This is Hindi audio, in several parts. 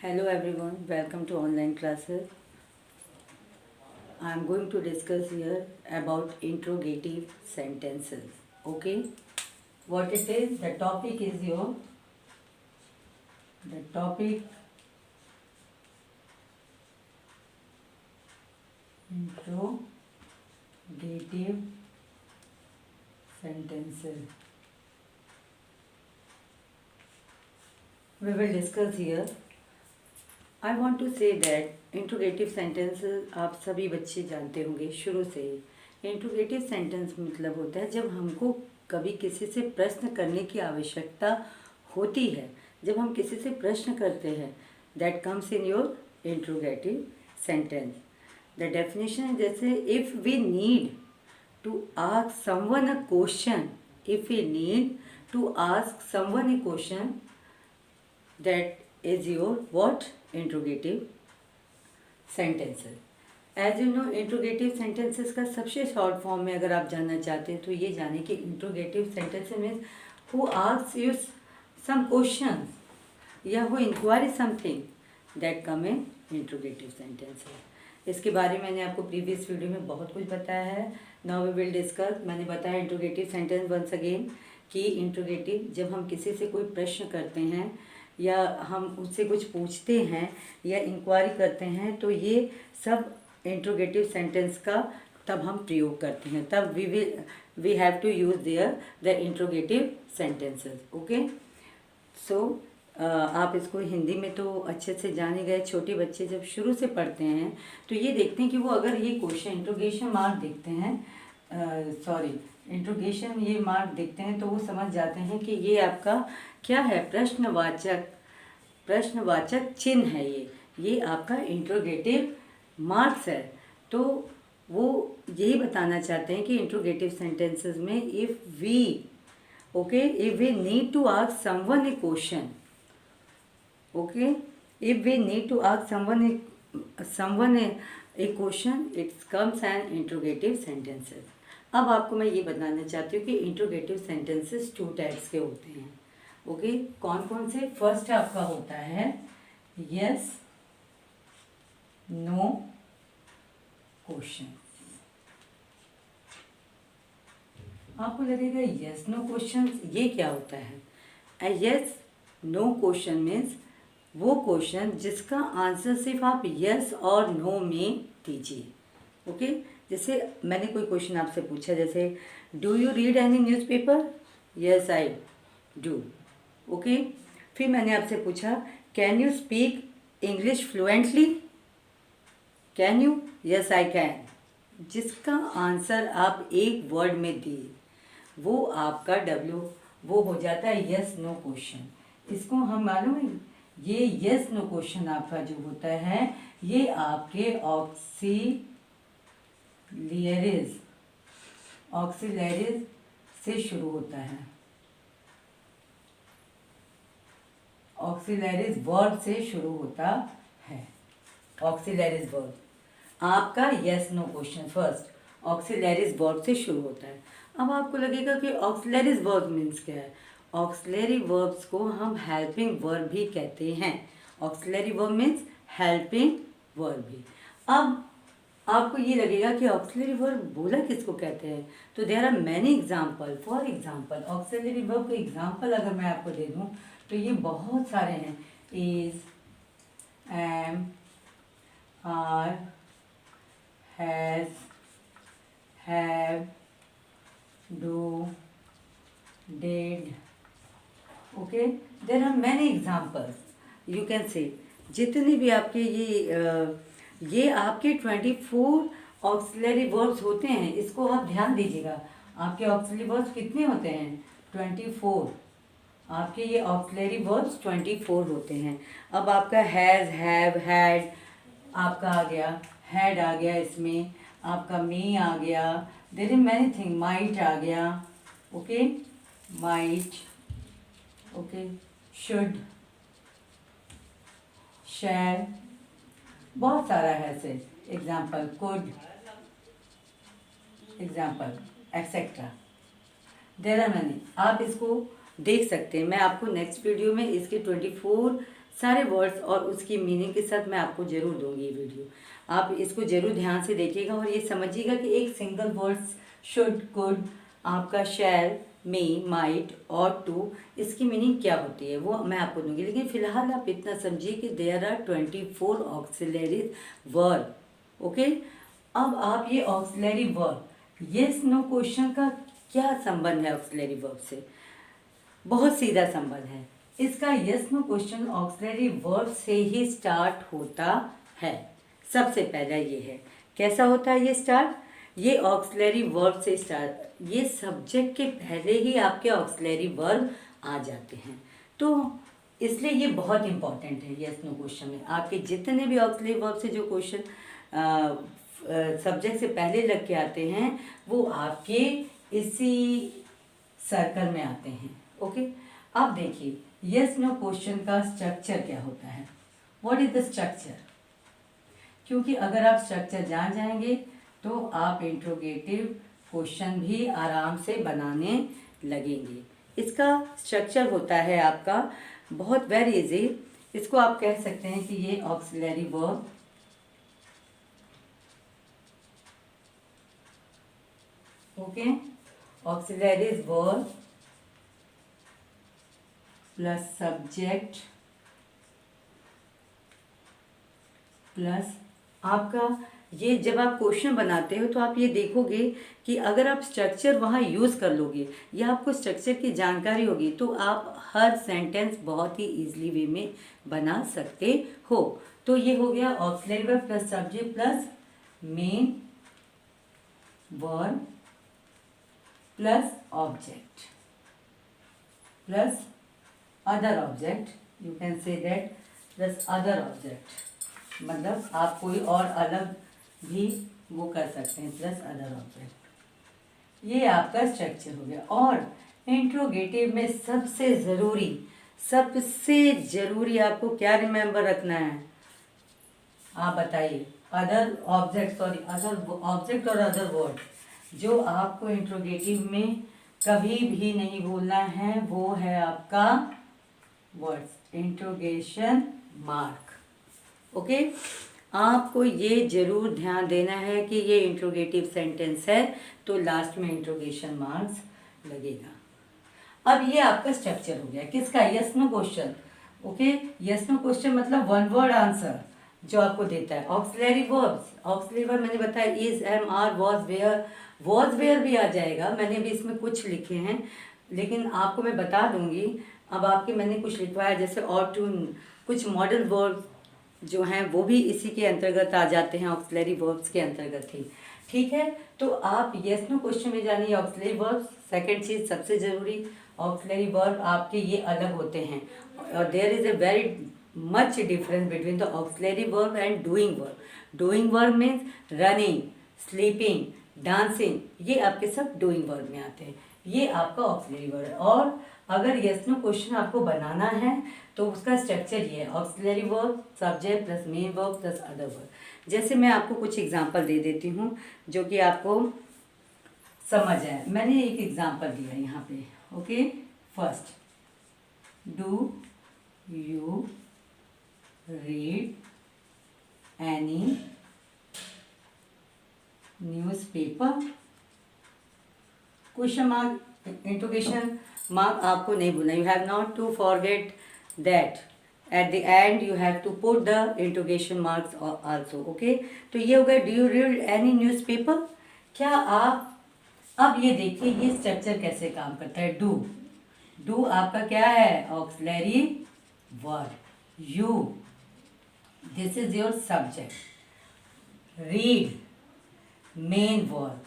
Hello everyone, welcome to online classes. I am going to discuss here about interrogative sentences. Okay, what it is, the topic is the topic interrogative sentences. We will discuss here. I want to say that interrogative sentences आप सभी बच्चे जानते होंगे शुरू से ही। इंट्रोगेटिव सेंटेंस मतलब होता है जब हमको कभी किसी से प्रश्न करने की आवश्यकता होती है, जब हम किसी से प्रश्न करते हैं, that comes in your interrogative sentence. The definition है जैसे if we need to ask someone a question, if we need to ask someone a question, that is your what interrogative sentences. As you know, interrogative sentences का सबसे शॉर्ट फॉर्म में अगर आप जानना चाहते हैं तो ये जाने कि interrogative sentences means who asks you some question या who inquiry something, that come in interrogative sentences. इसके बारे में मैंने आपको प्रीवियस वीडियो में बहुत कुछ बताया है। Now we will discuss. मैंने बताया इंट्रोगेटिव सेंटेंस वंस अगेन कि इंट्रोगेटिव जब हम किसी से कोई प्रश्न करते हैं या हम उससे कुछ पूछते हैं या इंक्वायरी करते हैं तो ये सब इंट्रोगेटिव सेंटेंस का तब हम प्रयोग करते हैं, तब we have to use there the interrogative sentences. Okay, so आप इसको हिंदी में तो अच्छे से जाने गए। छोटे बच्चे जब शुरू से पढ़ते हैं तो ये देखते हैं कि वो अगर ये क्वेश्चन इंट्रोगेशन मार्क देखते हैं, इंट्रोगेशन ये मार्क देखते हैं तो वो समझ जाते हैं कि ये आपका क्या है, प्रश्नवाचक चिन्ह है। ये आपका इंट्रोगेटिव मार्क्स है। तो वो यही बताना चाहते हैं कि इंट्रोगेटिव सेंटेंसेस में if we need to ask someone a question, if we need to ask someone a question, it's comes an interrogative sentences. अब आपको मैं ये बताना चाहती हूँ कि इंट्रोगेटिव सेंटेंसेस 2 टाइप्स के होते हैं। ओके, कौन कौन से? फर्स्ट आपका होता है यस नो क्वेश्चन। आपको लगेगा यस नो क्वेश्चन ये क्या होता है? यस नो क्वेश्चन मीन्स वो क्वेश्चन जिसका आंसर सिर्फ आप यस और नो में दीजिए। ओके, जैसे मैंने कोई क्वेश्चन आपसे पूछा, जैसे do you read any newspaper? Yes I do. Okay, फिर मैंने आपसे पूछा can you speak English fluently? Can you? Yes I can. जिसका आंसर आप एक वर्ड में दिए वो आपका वो हो जाता है यस नो क्वेश्चन। इसको हम मालूम है, ये यस नो क्वेश्चन आपका जो होता है ये आपके ऑक्सिलरीज से शुरू होता है, ऑक्सिलरीज वर्ब से शुरू होता है। ऑक्सिलरीज वर्ब आपका yes no question first auxiliaries verb से शुरू होता है। अब आपको लगेगा कि ऑक्सिलरीज वर्ब मीन्स क्या है? ऑक्सिलरी वर्ब्स को हम हेल्पिंग वर्ब भी कहते हैं। Auxiliary verb means helping verb भी। अब आपको ये लगेगा कि ऑक्सिलरी वर्ब बोला किसको कहते हैं, तो there are many example. For example auxiliary verb का एग्जाम्पल अगर मैं आपको दे दूँ तो ये बहुत सारे हैं। Is, am, are, has, have, do, did. Okay, there are many examples you can say. जितने भी आपके ये आपके 24 ऑक्सिलरी वर्ब्स होते हैं, इसको आप ध्यान दीजिएगा। आपके ऑक्सिलरी वर्ब्स कितने होते हैं? 24। आपके ये ऑक्सिलरी वर्ब्स 24 होते हैं। अब आपका हैज़, हैव, हैड आपका आ गया, हैड आ गया, इसमें आपका मे आ गया, there is many thing, might आ गया। Okay, might, okay, should, shall, बहुत सारा है ऐसे। Example could, example etcetera, there are many. आप इसको देख सकते हैं। मैं आपको नेक्स्ट वीडियो में इसके 24 सारे वर्ड्स और उसकी मीनिंग के साथ मैं आपको ज़रूर दूंगी ये वीडियो। आप इसको ज़रूर ध्यान से देखिएगा और ये समझिएगा कि एक सिंगल वर्ड्स शुड, कुड, आपका शैल, मे, माइट और टू, इसकी मीनिंग क्या होती है वो मैं आपको दूंगी। लेकिन फिलहाल आप इतना समझिए कि there are 24 auxiliary verb. Okay, अब आप ये auxiliary verb, yes no question का क्या संबंध है ऑक्सिलरी वर्ब से? बहुत सीधा संबंध है इसका। Yes no question auxiliary verb से ही स्टार्ट होता है। सबसे पहला ये है, कैसा होता है ये स्टार्ट? ये ऑक्सिलरी वर्ब से स्टार्ट, ये सब्जेक्ट के पहले ही आपके ऑक्सिलरी वर्ब आ जाते हैं। तो इसलिए ये बहुत इंपॉर्टेंट है यस नो क्वेश्चन में। आपके जितने भी ऑक्सिलरी वर्ब से जो क्वेश्चन सब्जेक्ट से पहले लग के आते हैं वो आपके इसी सर्कल में आते हैं। ओके, अब देखिए यस नो क्वेश्चन का स्ट्रक्चर क्या होता है। What is the structure? क्योंकि अगर आप स्ट्रक्चर जान जाएंगे तो आप इंट्रोगेटिव क्वेश्चन भी आराम से बनाने लगेंगे। इसका स्ट्रक्चर होता है आपका बहुत वेरी इजी। इसको आप कह सकते हैं कि ये auxiliary verb, okay, auxiliary verb plus subject plus आपका ये, जब आप क्वेश्चन बनाते हो तो आप ये देखोगे कि अगर आप स्ट्रक्चर वहाँ यूज़ कर लोगे या आपको स्ट्रक्चर की जानकारी होगी तो आप हर सेंटेंस बहुत ही ईजिली वे में बना सकते हो। तो ये हो गया auxiliary verb plus subject plus main verb plus object plus other object, you can say that plus other object, मतलब आप कोई और अलग भी वो कर सकते हैं, प्लस अदर ऑब्जेक्ट। ये आपका स्ट्रक्चर हो गया। और इंट्रोगेटिव में सबसे ज़रूरी आपको क्या रिमेंबर रखना है? आप बताइए। Other object, sorry other object और अदर वर्ड, जो आपको इंट्रोगेटिव में कभी भी नहीं भूलना है वो है आपका वर्ड्स, इंट्रोगेशन मार्क। ओके, आपको ये जरूर ध्यान देना है कि ये इंट्रोगेटिव सेंटेंस है तो लास्ट में इंट्रोगेशन मार्क्स लगेगा। अब ये आपका स्ट्रक्चर हो गया किसका? Yes no question. Okay, yes no question मतलब वन वर्ड आंसर जो आपको देता है। ऑक्सिलरी वर्ब्स, ऑक्सिलरी वर्ब मैंने बताया is, am, are, was were भी आ जाएगा। मैंने भी इसमें कुछ लिखे हैं लेकिन आपको मैं बता दूंगी। अब आपके मैंने कुछ लिखवाया जैसे और टू, कुछ मॉडल वर्ब जो हैं वो भी इसी के अंतर्गत आ जाते हैं, ऑक्सिलरी वर्ब्स के अंतर्गत ही। ठीक है, तो आप यस नो क्वेश्चन में जानिए ऑक्सिलरी वर्ब्स। सेकंड चीज़ सबसे ज़रूरी, ऑक्सिलरी वर्ब आपके ये अलग होते हैं और there is a very much difference between the auxiliary verb and doing verb. Doing verb means running, sleeping, dancing, ये आपके सब डूइंग वर्ब में आते हैं। ये आपका ऑक्सिलरी वर्ब है। और अगर यस नो क्वेश्चन आपको बनाना है तो उसका स्ट्रक्चर ये है, auxiliary verb, subject plus main verb plus other verb. जैसे मैं आपको कुछ एग्जांपल दे देती हूँ जो कि आपको समझ आए। मैंने एक एग्जांपल दिया है यहाँ पे। Okay, first, do you read any newspaper? Question mark, interrogation mark आपको नहीं भूलना। You have not to forget that, at the end you have to put the interrogation marks also. Okay, तो ये हो गया do you read any newspaper? क्या आप, अब ये देखिए ये स्ट्रक्चर कैसे काम करता है। डू आपका क्या है? Auxiliary verb. You, this is your subject. Read, main verb.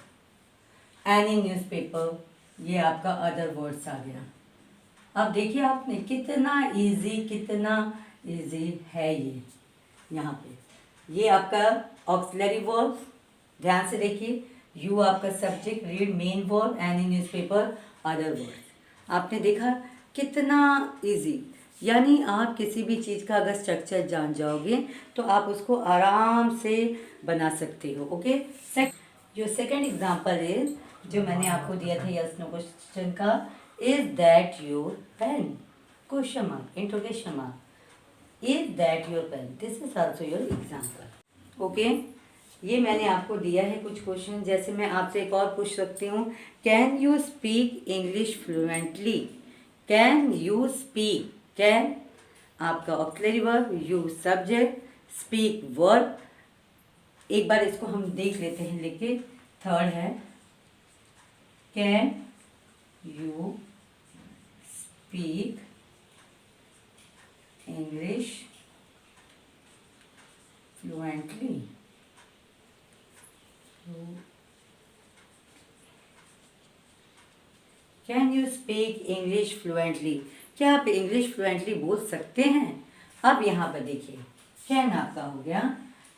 Any newspaper, ये आपका अदर वर्ड्स आ गया। अब देखिए आपने कितना इजी है ये। यहाँ पे ये आपका ऑक्सिलरी वर्ब, ध्यान से देखिए। यू आपका subject, read main verb, any newspaper, other words. आपने देखा कितना इजी। यानी आप किसी भी चीज़ का अगर स्ट्रक्चर जान जाओगे तो आप उसको आराम से बना सकते हो। ओके, जो सेकंड एग्जांपल है जो मैंने आपको दिया था यस नो क्वेश्चन का, is that your pen, question mark, interrogation mark, is that your pen, this is also your example. Okay, ये मैंने आपको दिया है कुछ क्वेश्चन। जैसे मैं आपसे एक और पूछ सकती हूँ, can you speak English fluently, can you speak, can आपका auxiliary verb, you subject, speak verb. एक बार इसको हम देख लेते हैं लिख के। थर्ड है, can you speak English fluently, can you speak English fluently, क्या आप इंग्लिश फ्लुएंटली बोल सकते हैं। अब यहाँ पर देखिए, कैन आपका हो गया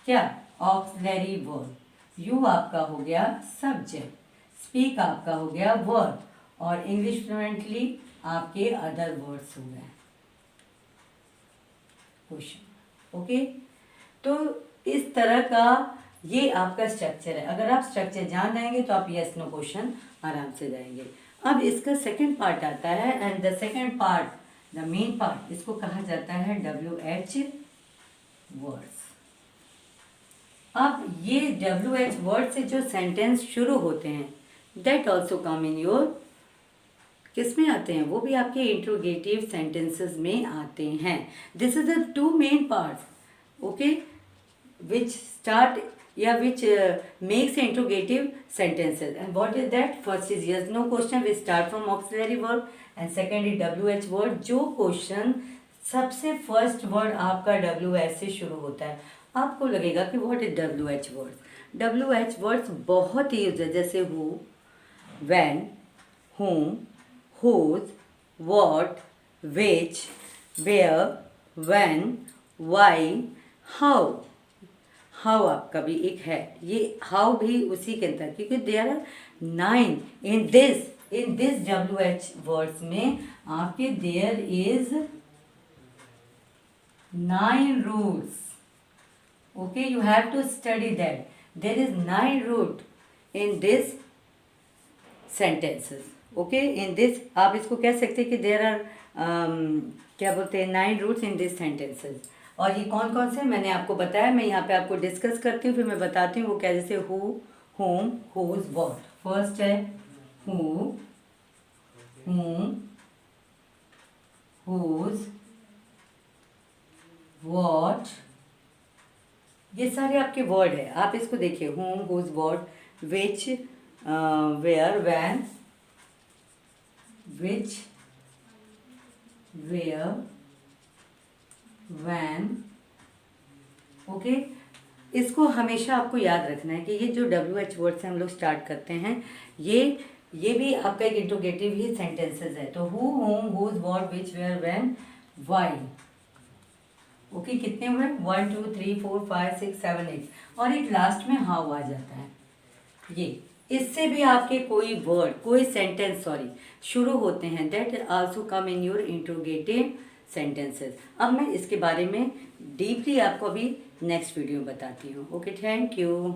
क्या, ऑक्सिलरी वर्ब, यू आपका हो गया सब्जेक्ट, स्पीक आपका हो गया वर्ब, और इंग्लिश फ्लुएंटली आपके अदर वर्ड्स हो गए क्वेश्चन। ओके, तो इस तरह का ये आपका स्ट्रक्चर है। अगर आप स्ट्रक्चर जान जाएंगे तो आप यस नो क्वेश्चन आराम से जाएंगे। अब इसका सेकंड पार्ट आता है, and the second part, the main part, इसको कहा जाता है WH वर्ड्स। अब ये WH वर्ड से जो सेंटेंस शुरू होते हैं, that also come in your, किस में आते हैं, वो भी आपके इंट्रोगेटिव सेंटेंसेस में आते हैं। This is the two main parts, okay, which start या which makes interrogative sentences. And what is that? First is yes no question, we start from auxiliary verb, and second is WH word, जो क्वेश्चन सबसे फर्स्ट वर्ड आपका WH से शुरू होता है। आपको लगेगा कि what is WH word. WH words बहुत ही यूज है, जैसे who, when, whom, whose, what, which, where, when, why, how। How आपका भी एक है, ये हाउ भी उसी के अंदर, क्योंकि there are 9 in this WH words में आपके there is 9 rules. Okay, you have to study that, there is 9 root in this sentences. Okay, in this आप इसको कह सकते हैं कि देयर आर क्या बोलते हैं, 9 रूट्स इन दिस सेंटेंसेस। और ये कौन कौन से मैंने आपको बताया, मैं यहाँ पे आपको डिस्कस करती हूँ, फिर मैं बताती हूँ वो क्या। जैसे who, whom, whose, what. First है हु, whom, whose, what, ये सारे आपके वर्ड है। आप इसको देखिए, whom, whose, what, which, where, when, which, where, when। Okay, इसको हमेशा आपको याद रखना है कि ये जो WH वर्ड से हम लोग स्टार्ट करते हैं, ये भी आपका एक इंट्रोगेटिव ही सेंटेंसेस है। तो who, whom, whose, what, which, where, when, why. Okay, कितने हुए, 1 2 3 4 5 6 7 8, और एक लास्ट में हाउ आ जाता है। ये इससे भी आपके कोई वर्ड, कोई सेंटेंस शुरू होते हैं, that also come in your interrogative sentences. अब मैं इसके बारे में डीपली आपको अभी नेक्स्ट वीडियो में बताती हूँ। Okay, thank you.